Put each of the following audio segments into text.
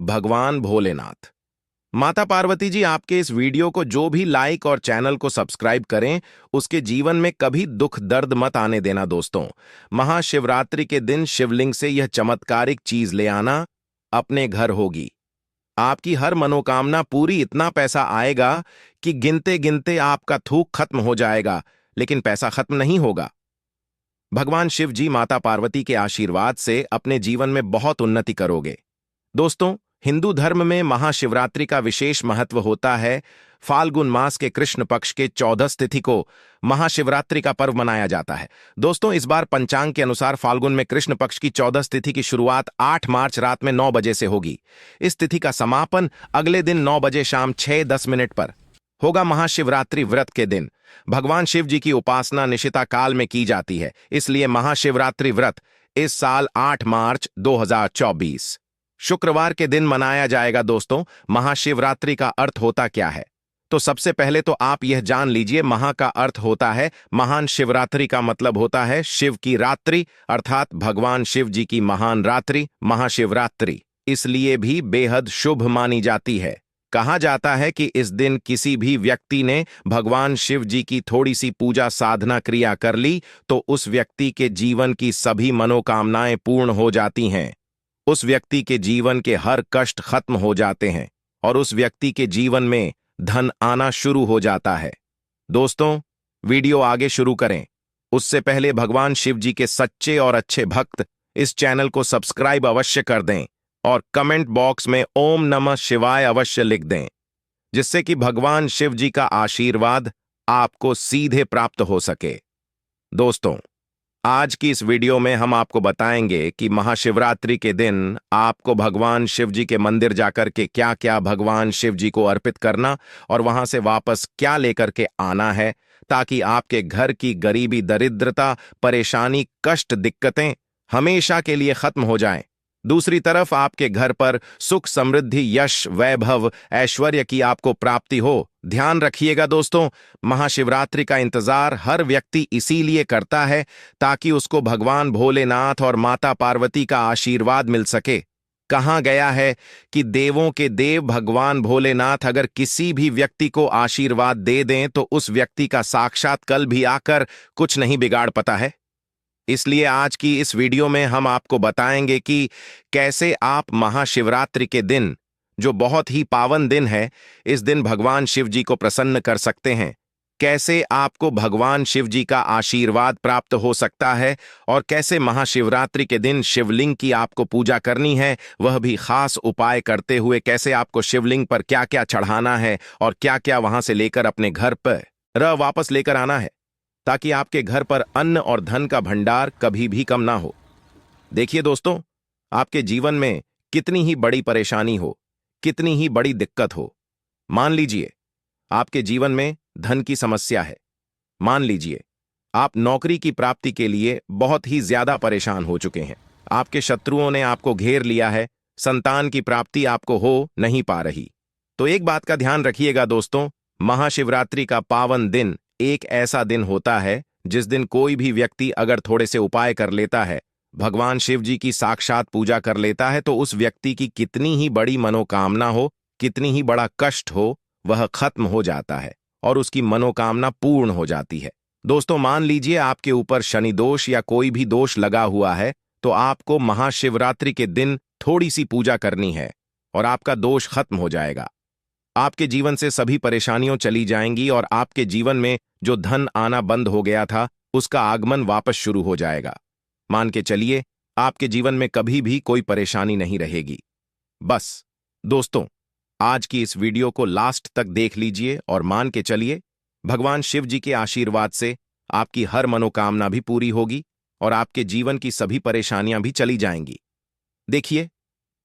भगवान भोलेनाथ। माता पार्वती जी आपके इस वीडियो को जो भी लाइक और चैनल को सब्सक्राइब करें, उसके जीवन में कभी दुख दर्द मत आने देना दोस्तों। महाशिवरात्रि के दिन शिवलिंग से यह चमत्कारिक चीज ले आना अपने घर होगी। आपकी हर मनोकामना पूरी, इतना पैसा आएगा कि गिनते गिनते आपका थूक खत्म हो जाएगा, लेकिन पैसा खत्म नहीं होगा। भगवान शिव जी माता पार्वती के आशीर्वाद से अपने जीवन में बहुत उन्नति करोगे। दोस्तों, हिंदू धर्म में महाशिवरात्रि का विशेष महत्व होता है। फाल्गुन मास के कृष्ण पक्ष के 14 तिथि को महाशिवरात्रि का पर्व मनाया जाता है। दोस्तों, इस बार पंचांग के अनुसार फाल्गुन में कृष्ण पक्ष की 14 तिथि की शुरुआत 8 मार्च रात में 9 बजे से होगी। इस तिथि का समापन अगले दिन 9 बजे शाम 6:10 पर होगा। महाशिवरात्रि व्रत के दिन भगवान शिव जी की उपासना निशिता काल में की जाती है, इसलिए महाशिवरात्रि व्रत इस साल 8 मार्च 2024 शुक्रवार के दिन मनाया जाएगा। दोस्तों, महाशिवरात्रि का अर्थ होता क्या है? तो सबसे पहले तो आप यह जान लीजिए, महा का अर्थ होता है महान, शिवरात्रि का मतलब होता है शिव की रात्रि, अर्थात भगवान शिव जी की महान रात्रि महाशिवरात्रि इसलिए भी बेहद शुभ मानी जाती है। कहा जाता है कि इस दिन किसी भी व्यक्ति ने भगवान शिव जी की थोड़ी सी पूजा साधना क्रिया कर ली तो उस व्यक्ति के जीवन की सभी मनोकामनाएं पूर्ण हो जाती हैं। उस व्यक्ति के जीवन के हर कष्ट खत्म हो जाते हैं और उस व्यक्ति के जीवन में धन आना शुरू हो जाता है। दोस्तों, वीडियो आगे शुरू करें उससे पहले भगवान शिव जी के सच्चे और अच्छे भक्त इस चैनल को सब्सक्राइब अवश्य कर दें और कमेंट बॉक्स में ओम नमः शिवाय अवश्य लिख दें, जिससे कि भगवान शिव जी का आशीर्वाद आपको सीधे प्राप्त हो सके। दोस्तों, आज की इस वीडियो में हम आपको बताएंगे कि महाशिवरात्रि के दिन आपको भगवान शिव जी के मंदिर जाकर के क्या क्या भगवान शिव जी को अर्पित करना और वहां से वापस क्या लेकर के आना है, ताकि आपके घर की गरीबी, दरिद्रता, परेशानी, कष्ट, दिक्कतें हमेशा के लिए खत्म हो जाएं। दूसरी तरफ आपके घर पर सुख, समृद्धि, यश, वैभव, ऐश्वर्य की आपको प्राप्ति हो। ध्यान रखिएगा दोस्तों, महाशिवरात्रि का इंतजार हर व्यक्ति इसीलिए करता है ताकि उसको भगवान भोलेनाथ और माता पार्वती का आशीर्वाद मिल सके। कहा गया है कि देवों के देव भगवान भोलेनाथ अगर किसी भी व्यक्ति को आशीर्वाद दे दें तो उस व्यक्ति का साक्षात कल भी आकर कुछ नहीं बिगाड़ पाता है। इसलिए आज की इस वीडियो में हम आपको बताएंगे कि कैसे आप महाशिवरात्रि के दिन, जो बहुत ही पावन दिन है, इस दिन भगवान शिव जी को प्रसन्न कर सकते हैं। कैसे आपको भगवान शिव जी का आशीर्वाद प्राप्त हो सकता है और कैसे महाशिवरात्रि के दिन शिवलिंग की आपको पूजा करनी है, वह भी खास उपाय करते हुए। कैसे आपको शिवलिंग पर क्या क्या चढ़ाना है और क्या क्या वहां से लेकर अपने घर पर वापस लेकर आना है, ताकि आपके घर पर अन्न और धन का भंडार कभी भी कम ना हो। देखिए दोस्तों, आपके जीवन में कितनी ही बड़ी परेशानी हो, कितनी ही बड़ी दिक्कत हो, मान लीजिए आपके जीवन में धन की समस्या है, मान लीजिए आप नौकरी की प्राप्ति के लिए बहुत ही ज्यादा परेशान हो चुके हैं, आपके शत्रुओं ने आपको घेर लिया है, संतान की प्राप्ति आपको हो नहीं पा रही, तो एक बात का ध्यान रखिएगा दोस्तों, महाशिवरात्रि का पावन दिन एक ऐसा दिन होता है जिस दिन कोई भी व्यक्ति अगर थोड़े से उपाय कर लेता है, भगवान शिव जी की साक्षात पूजा कर लेता है, तो उस व्यक्ति की कितनी ही बड़ी मनोकामना हो, कितनी ही बड़ा कष्ट हो, वह खत्म हो जाता है और उसकी मनोकामना पूर्ण हो जाती है। दोस्तों, मान लीजिए आपके ऊपर शनि दोष या कोई भी दोष लगा हुआ है, तो आपको महाशिवरात्रि के दिन थोड़ी सी पूजा करनी है और आपका दोष खत्म हो जाएगा। आपके जीवन से सभी परेशानियों चली जाएंगी और आपके जीवन में जो धन आना बंद हो गया था, उसका आगमन वापस शुरू हो जाएगा। मान के चलिए आपके जीवन में कभी भी कोई परेशानी नहीं रहेगी। बस दोस्तों, आज की इस वीडियो को लास्ट तक देख लीजिए और मान के चलिए भगवान शिव जी के आशीर्वाद से आपकी हर मनोकामना भी पूरी होगी और आपके जीवन की सभी परेशानियां भी चली जाएंगी। देखिए,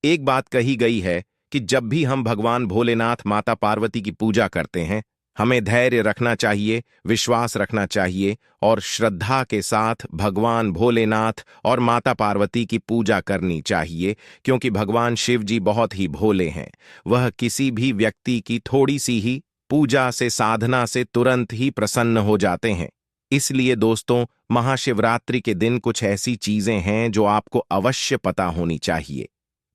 एक बात कही गई है कि जब भी हम भगवान भोलेनाथ, माता पार्वती की पूजा करते हैं, हमें धैर्य रखना चाहिए, विश्वास रखना चाहिए और श्रद्धा के साथ भगवान भोलेनाथ और माता पार्वती की पूजा करनी चाहिए, क्योंकि भगवान शिव जी बहुत ही भोले हैं। वह किसी भी व्यक्ति की थोड़ी सी ही पूजा से, साधना से तुरंत ही प्रसन्न हो जाते हैं। इसलिए दोस्तों, महाशिवरात्रि के दिन कुछ ऐसी चीजें हैं जो आपको अवश्य पता होनी चाहिए।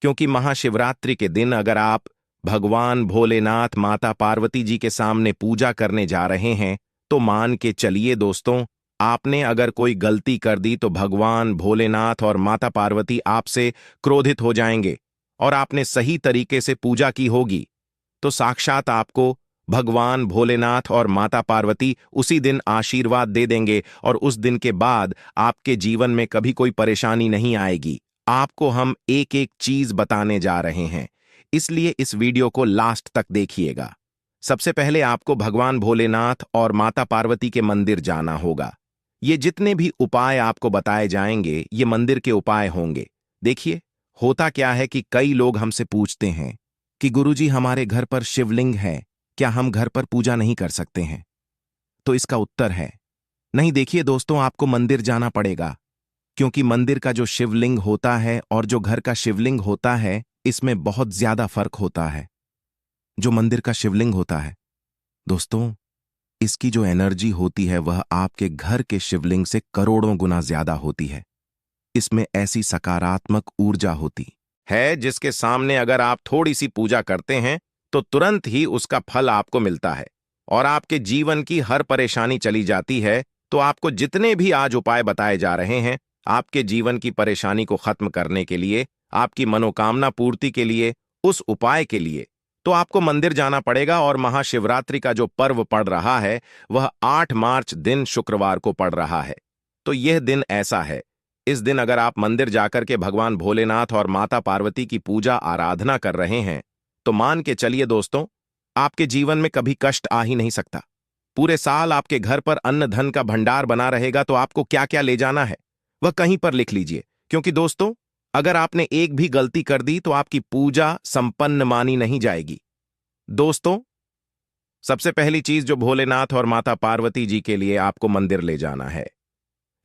क्योंकि महाशिवरात्रि के दिन अगर आप भगवान भोलेनाथ माता पार्वती जी के सामने पूजा करने जा रहे हैं तो मान के चलिए दोस्तों, आपने अगर कोई गलती कर दी तो भगवान भोलेनाथ और माता पार्वती आपसे क्रोधित हो जाएंगे। और आपने सही तरीके से पूजा की होगी तो साक्षात आपको भगवान भोलेनाथ और माता पार्वती उसी दिन आशीर्वाद दे देंगे और उस दिन के बाद आपके जीवन में कभी कोई परेशानी नहीं आएगी। आपको हम एक एक चीज बताने जा रहे हैं, इसलिए इस वीडियो को लास्ट तक देखिएगा। सबसे पहले आपको भगवान भोलेनाथ और माता पार्वती के मंदिर जाना होगा। ये जितने भी उपाय आपको बताए जाएंगे ये मंदिर के उपाय होंगे। देखिए, होता क्या है कि कई लोग हमसे पूछते हैं कि गुरुजी हमारे घर पर शिवलिंग है, क्या हम घर पर पूजा नहीं कर सकते हैं? तो इसका उत्तर है नहीं। देखिए दोस्तों, आपको मंदिर जाना पड़ेगा, क्योंकि मंदिर का जो शिवलिंग होता है और जो घर का शिवलिंग होता है इसमें बहुत ज्यादा फर्क होता है। जो मंदिर का शिवलिंग होता है दोस्तों, इसकी जो एनर्जी होती है वह आपके घर के शिवलिंग से करोड़ों गुना ज्यादा होती है। इसमें ऐसी सकारात्मक ऊर्जा होती है जिसके सामने अगर आप थोड़ी सी पूजा करते हैं तो तुरंत ही उसका फल आपको मिलता है और आपके जीवन की हर परेशानी चली जाती है। तो आपको जितने भी आज उपाय बताए जा रहे हैं आपके जीवन की परेशानी को खत्म करने के लिए, आपकी मनोकामना पूर्ति के लिए, उस उपाय के लिए तो आपको मंदिर जाना पड़ेगा। और महाशिवरात्रि का जो पर्व पड़ रहा है वह 8 मार्च दिन शुक्रवार को पड़ रहा है। तो यह दिन ऐसा है, इस दिन अगर आप मंदिर जाकर के भगवान भोलेनाथ और माता पार्वती की पूजा आराधना कर रहे हैं तो मान के चलिए दोस्तों, आपके जीवन में कभी कष्ट आ ही नहीं सकता। पूरे साल आपके घर पर अन्न धन का भंडार बना रहेगा। तो आपको क्या क्या ले जाना है वह कहीं पर लिख लीजिए, क्योंकि दोस्तों अगर आपने एक भी गलती कर दी तो आपकी पूजा संपन्न मानी नहीं जाएगी। दोस्तों, सबसे पहली चीज जो भोलेनाथ और माता पार्वती जी के लिए आपको मंदिर ले जाना है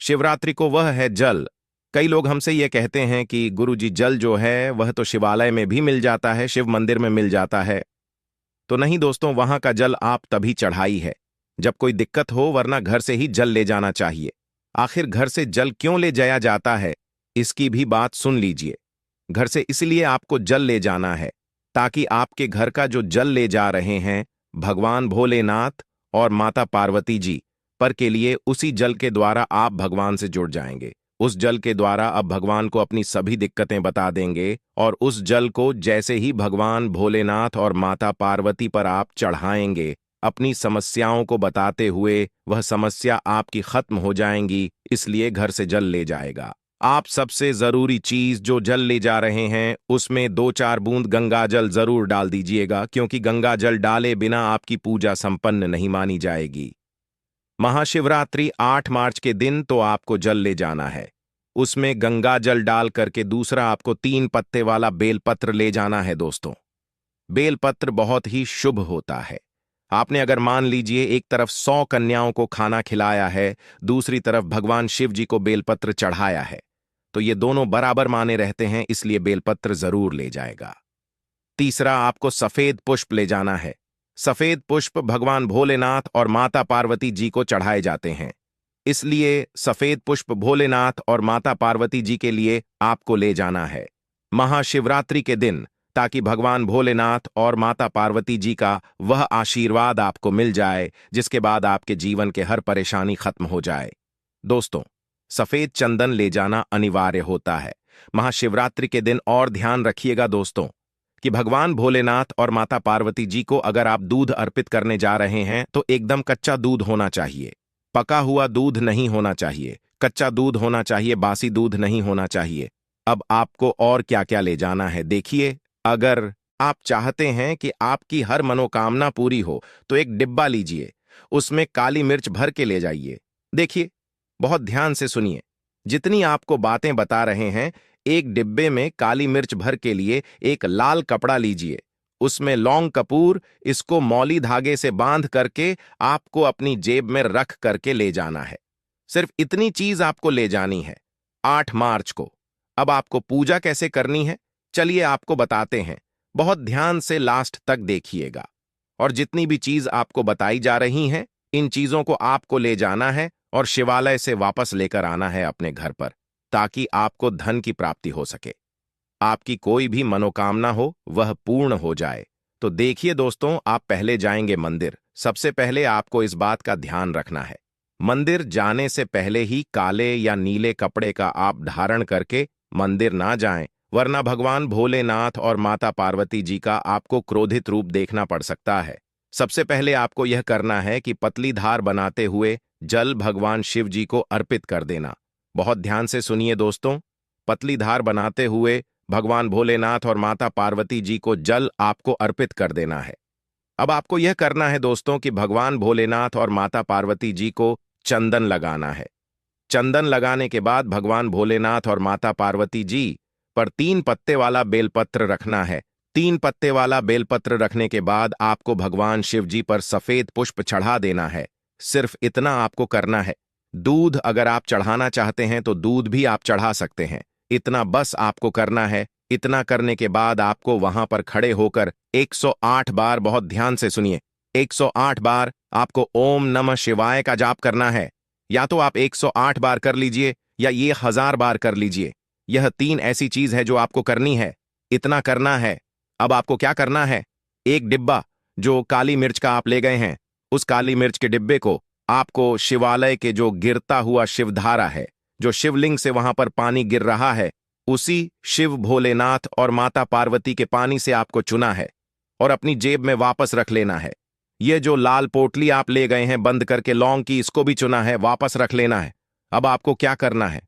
शिवरात्रि को वह है जल। कई लोग हमसे यह कहते हैं कि गुरुजी जल जो है वह तो शिवालय में भी मिल जाता है, शिव मंदिर में मिल जाता है। तो नहीं दोस्तों, वहां का जल आप तभी चढ़ाई है जब कोई दिक्कत हो, वरना घर से ही जल ले जाना चाहिए। आखिर घर से जल क्यों ले जाया जाता है इसकी भी बात सुन लीजिए। घर से इसलिए आपको जल ले जाना है ताकि आपके घर का जो जल ले जा रहे हैं भगवान भोलेनाथ और माता पार्वती जी पर के लिए, उसी जल के द्वारा आप भगवान से जुड़ जाएंगे। उस जल के द्वारा अब भगवान को अपनी सभी दिक्कतें बता देंगे और उस जल को जैसे ही भगवान भोलेनाथ और माता पार्वती पर आप चढ़ाएंगे, अपनी समस्याओं को बताते हुए वह समस्या आपकी खत्म हो जाएंगी। इसलिए घर से जल ले जाएगा। आप सबसे जरूरी चीज जो जल ले जा रहे हैं उसमें 2-4 बूंद गंगा जल जरूर डाल दीजिएगा, क्योंकि गंगा जल डाले बिना आपकी पूजा संपन्न नहीं मानी जाएगी। महाशिवरात्रि 8 मार्च के दिन तो आपको जल ले जाना है, उसमें गंगा जल डाल करके दूसरा आपको 3 पत्ते वाला बेलपत्र ले जाना है। दोस्तों, बेलपत्र बहुत ही शुभ होता है। आपने अगर मान लीजिए एक तरफ 100 कन्याओं को खाना खिलाया है, दूसरी तरफ भगवान शिव जी को बेलपत्र चढ़ाया है, तो ये दोनों बराबर माने रहते हैं, इसलिए बेलपत्र जरूर ले जाएगा। तीसरा, आपको सफेद पुष्प ले जाना है। सफेद पुष्प भगवान भोलेनाथ और माता पार्वती जी को चढ़ाए जाते हैं, इसलिए सफेद पुष्प भोलेनाथ और माता पार्वती जी के लिए आपको ले जाना है महाशिवरात्रि के दिन, ताकि भगवान भोलेनाथ और माता पार्वती जी का वह आशीर्वाद आपको मिल जाए जिसके बाद आपके जीवन के हर परेशानी खत्म हो जाए। दोस्तों, सफेद चंदन ले जाना अनिवार्य होता है महाशिवरात्रि के दिन। और ध्यान रखिएगा दोस्तों कि भगवान भोलेनाथ और माता पार्वती जी को अगर आप दूध अर्पित करने जा रहे हैं तो एकदम कच्चा दूध होना चाहिए, पका हुआ दूध नहीं होना चाहिए, कच्चा दूध होना चाहिए, बासी दूध नहीं होना चाहिए। अब आपको और क्या क्या ले जाना है देखिए। अगर आप चाहते हैं कि आपकी हर मनोकामना पूरी हो तो एक डिब्बा लीजिए, उसमें काली मिर्च भर के ले जाइए। देखिए, बहुत ध्यान से सुनिए, जितनी आपको बातें बता रहे हैं, एक डिब्बे में काली मिर्च भर के लिए एक लाल कपड़ा लीजिए, उसमें लौंग कपूर, इसको मौली धागे से बांध करके आपको अपनी जेब में रख करके ले जाना है। सिर्फ इतनी चीज आपको ले जानी है 8 मार्च को। अब आपको पूजा कैसे करनी है चलिए आपको बताते हैं, बहुत ध्यान से लास्ट तक देखिएगा। और जितनी भी चीज आपको बताई जा रही हैं, इन चीजों को आपको ले जाना है और शिवालय से वापस लेकर आना है अपने घर पर, ताकि आपको धन की प्राप्ति हो सके। आपकी कोई भी मनोकामना हो वह पूर्ण हो जाए। तो देखिए दोस्तों, आप पहले जाएंगे मंदिर। सबसे पहले आपको इस बात का ध्यान रखना है, मंदिर जाने से पहले ही काले या नीले कपड़े का आप धारण करके मंदिर ना जाएं, वरना भगवान भोलेनाथ और माता पार्वती जी का आपको क्रोधित रूप देखना पड़ सकता है। सबसे पहले आपको यह करना है कि पतली धार बनाते हुए जल भगवान शिव जी को अर्पित कर देना। बहुत ध्यान से सुनिए दोस्तों, पतली धार बनाते हुए भगवान भोलेनाथ और माता पार्वती जी को जल आपको अर्पित कर देना है। अब आपको यह करना है दोस्तों कि भगवान भोलेनाथ और माता पार्वती जी को चंदन लगाना है। चंदन लगाने के बाद भगवान भोलेनाथ और माता पार्वती जी पर 3 पत्ते वाला बेलपत्र रखना है। 3 पत्ते वाला बेलपत्र रखने के बाद आपको भगवान शिव जी पर सफेद पुष्प चढ़ा देना है। सिर्फ इतना आपको करना है। दूध अगर आप चढ़ाना चाहते हैं तो दूध भी आप चढ़ा सकते हैं। इतना बस आपको करना है। इतना करने के बाद आपको वहां पर खड़े होकर 108 बार, बहुत ध्यान से सुनिए, 108 बार आपको ओम नमः शिवाय का जाप करना है। या तो आप 108 बार कर लीजिए या ये 1000 बार कर लीजिए। यह 3 ऐसी चीज है जो आपको करनी है। इतना करना है। अब आपको क्या करना है, एक डिब्बा जो काली मिर्च का आप ले गए हैं, उस काली मिर्च के डिब्बे को आपको शिवालय के जो गिरता हुआ शिवधारा है, जो शिवलिंग से वहां पर पानी गिर रहा है, उसी शिव भोलेनाथ और माता पार्वती के पानी से आपको चुना है और अपनी जेब में वापस रख लेना है। ये जो लाल पोटली आप ले गए हैं बंद करके लौंग की, इसको भी चुना है, वापस रख लेना है। अब आपको क्या करना है,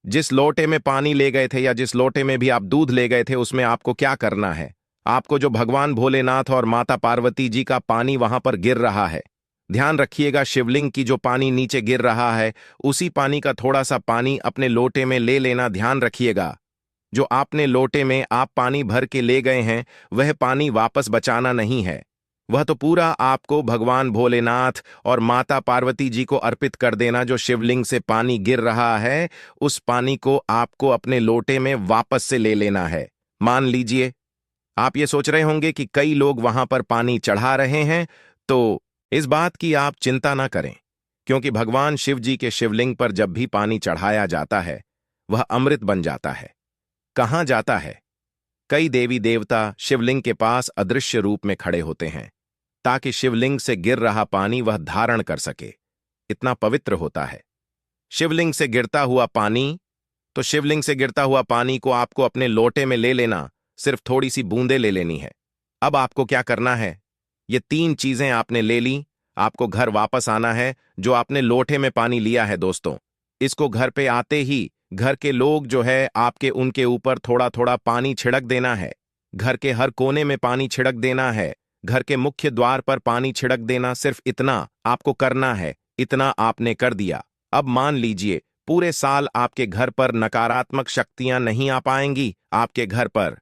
जिस लोटे में पानी ले गए थे या जिस लोटे में भी आप दूध ले गए थे, उसमें आपको क्या करना है, आपको जो भगवान भोलेनाथ और माता पार्वती जी का पानी वहां पर गिर रहा है, ध्यान रखिएगा, शिवलिंग की जो पानी नीचे गिर रहा है, उसी पानी का थोड़ा सा पानी अपने लोटे में ले लेना। ध्यान रखिएगा, जो आपने लोटे में आप पानी भर के ले गए हैं, वह पानी वापस बचाना नहीं है। वह तो पूरा आपको भगवान भोलेनाथ और माता पार्वती जी को अर्पित कर देना। जो शिवलिंग से पानी गिर रहा है, उस पानी को आपको अपने लोटे में वापस से ले लेना है। मान लीजिए, आप ये सोच रहे होंगे कि कई लोग वहां पर पानी चढ़ा रहे हैं, तो इस बात की आप चिंता ना करें, क्योंकि भगवान शिव जी के शिवलिंग पर जब भी पानी चढ़ाया जाता है, वह अमृत बन जाता है। कहाँ जाता है? कई देवी देवता शिवलिंग के पास अदृश्य रूप में खड़े होते हैं, ताकि शिवलिंग से गिर रहा पानी वह धारण कर सके। इतना पवित्र होता है शिवलिंग से गिरता हुआ पानी। तो शिवलिंग से गिरता हुआ पानी को आपको अपने लोटे में ले लेना, सिर्फ थोड़ी सी बूंदें ले लेनी है। अब आपको क्या करना है, ये 3 चीजें आपने ले ली, आपको घर वापस आना है। जो आपने लोटे में पानी लिया है दोस्तों, इसको घर पे आते ही घर के लोग जो है आपके उनके ऊपर थोड़ा थोड़ा पानी छिड़क देना है। घर के हर कोने में पानी छिड़क देना है। घर के मुख्य द्वार पर पानी छिड़क देना, सिर्फ इतना आपको करना है। इतना आपने कर दिया। अब मान लीजिए पूरे साल आपके घर पर नकारात्मक शक्तियां नहीं आ पाएंगी। आपके घर पर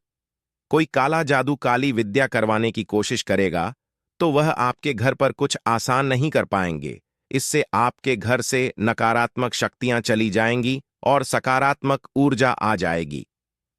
कोई काला जादू, काली विद्या करवाने की कोशिश करेगा, तो वह आपके घर पर कुछ आसान नहीं कर पाएंगे। इससे आपके घर से नकारात्मक शक्तियां चली जाएंगी और सकारात्मक ऊर्जा आ जाएगी।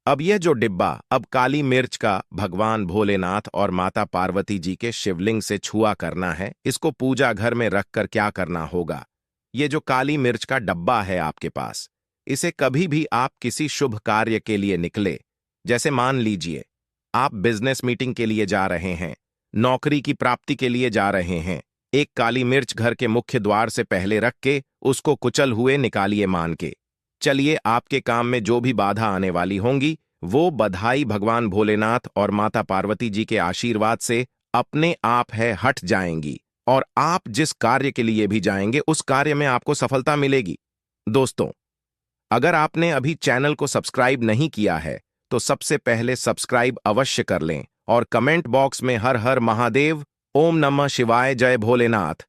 अब यह जो डिब्बा अब काली मिर्च का भगवान भोलेनाथ और माता पार्वती जी के शिवलिंग से छुआ करना है। इसको पूजा घर में रखकर क्या करना होगा, ये जो काली मिर्च का डब्बा है आपके पास, इसे कभी भी आप किसी शुभ कार्य के लिए निकले, जैसे मान लीजिए आप बिजनेस मीटिंग के लिए जा रहे हैं, नौकरी की प्राप्ति के लिए जा रहे हैं, एक काली मिर्च घर के मुख्य द्वार से पहले रख के उसको कुचल हुए निकालिए। मान के चलिए आपके काम में जो भी बाधा आने वाली होंगी, वो बधाई भगवान भोलेनाथ और माता पार्वती जी के आशीर्वाद से अपने आप है हट जाएंगी और आप जिस कार्य के लिए भी जाएंगे उस कार्य में आपको सफलता मिलेगी। दोस्तों, अगर आपने अभी चैनल को सब्सक्राइब नहीं किया है तो सबसे पहले सब्सक्राइब अवश्य कर लें और कमेंट बॉक्स में हर हर महादेव, ओम नमः शिवाय, जय भोलेनाथ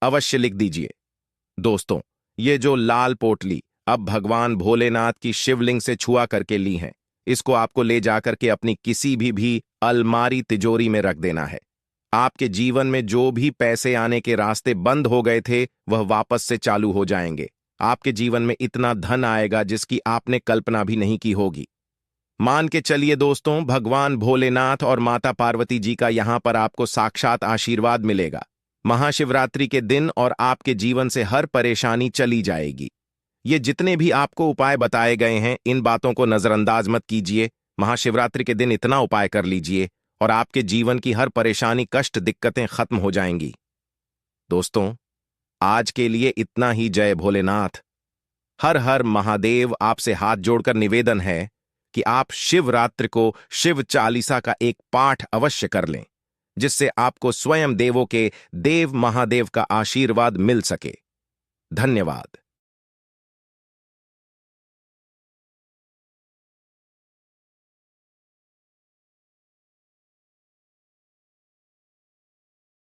अवश्य लिख दीजिए। दोस्तों, ये जो लाल पोटली अब भगवान भोलेनाथ की शिवलिंग से छुआ करके ली है, इसको आपको ले जाकर के अपनी किसी भी अलमारी, तिजोरी में रख देना है। आपके जीवन में जो भी पैसे आने के रास्ते बंद हो गए थे, वह वापस से चालू हो जाएंगे। आपके जीवन में इतना धन आएगा जिसकी आपने कल्पना भी नहीं की होगी। मान के चलिए दोस्तों, भगवान भोलेनाथ और माता पार्वती जी का यहां पर आपको साक्षात आशीर्वाद मिलेगा महाशिवरात्रि के दिन और आपके जीवन से हर परेशानी चली जाएगी। ये जितने भी आपको उपाय बताए गए हैं, इन बातों को नजरअंदाज मत कीजिए। महाशिवरात्रि के दिन इतना उपाय कर लीजिए और आपके जीवन की हर परेशानी, कष्ट, दिक्कतें खत्म हो जाएंगी। दोस्तों, आज के लिए इतना ही। जय भोलेनाथ। हर हर महादेव। आपसे हाथ जोड़कर निवेदन है कि आप शिवरात्रि को शिव चालीसा का एक पाठ अवश्य कर लें, जिससे आपको स्वयं देवों के देव महादेव का आशीर्वाद मिल सके। धन्यवाद।